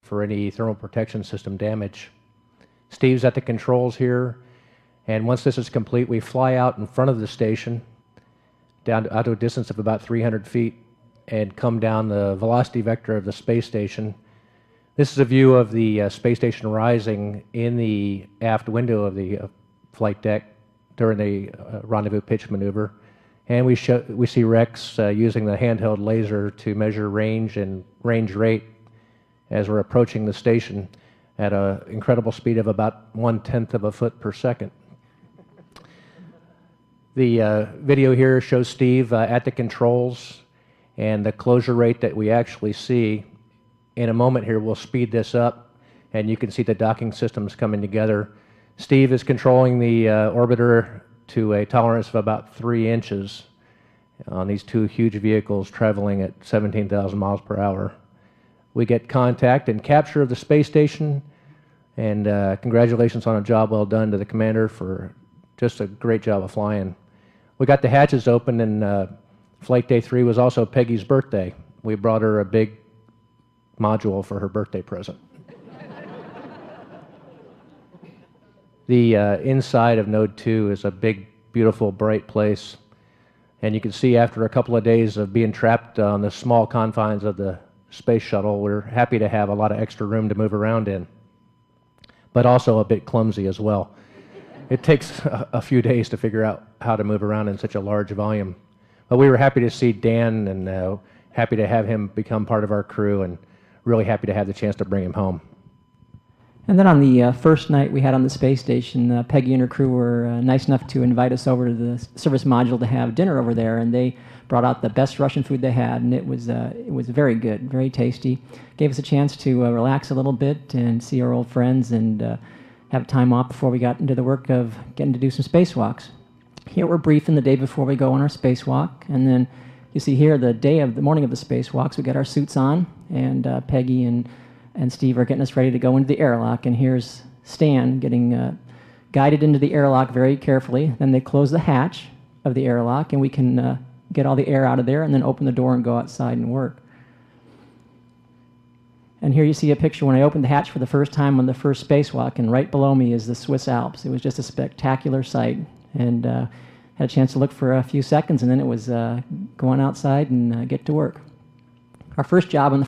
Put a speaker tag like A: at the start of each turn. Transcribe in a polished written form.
A: for any thermal protection system damage. Steve's at the controls here, and once this is complete, we fly out in front of the station out to a distance of about 300 feet and come down the velocity vector of the space station. This is a view of the space station rising in the aft window of the flight deck during the rendezvous pitch maneuver. And we see Rex using the handheld laser to measure range and range rate as we're approaching the station at an incredible speed of about 1/10 of a foot per second. The video here shows Steve at the controls and the closure rate that we actually see. In a moment here, we'll speed this up, and you can see the docking systems coming together. Steve is controlling the orbiter to a tolerance of about 3 inches on these two huge vehicles traveling at 17,000 miles per hour. We get contact and capture of the space station, and congratulations on a job well done to the commander for just a great job of flying. We got the hatches open, and flight day 3 was also Peggy's birthday. We brought her a big module for her birthday present. The inside of Node 2 is a big, beautiful, bright place, and you can see after a couple of days of being trapped on the small confines of the space shuttle, we're happy to have a lot of extra room to move around in, but also a bit clumsy as well. It takes a few days to figure out how to move around in such a large volume. But we were happy to see Dan, and happy to have him become part of our crew, and really happy to have the chance to bring him home.
B: And then on the first night we had on the space station, Peggy and her crew were nice enough to invite us over to the service module to have dinner over there, and they brought out the best Russian food they had, and it was very good, very tasty. Gave us a chance to relax a little bit and see our old friends and have time off before we got into the work of getting to do some spacewalks. Here we're briefing the day before we go on our spacewalk, and then you see here the morning of the spacewalks, we got our suits on, and Peggy and Steve are getting us ready to go into the airlock, and here's Stan getting guided into the airlock very carefully. Then they close the hatch of the airlock, and we can get all the air out of there and then open the door and go outside and work. And here you see a picture when I opened the hatch for the first time on the first spacewalk, and right below me is the Swiss Alps. It was just a spectacular sight, and had a chance to look for a few seconds, and then it was go on outside and get to work. Our first job on the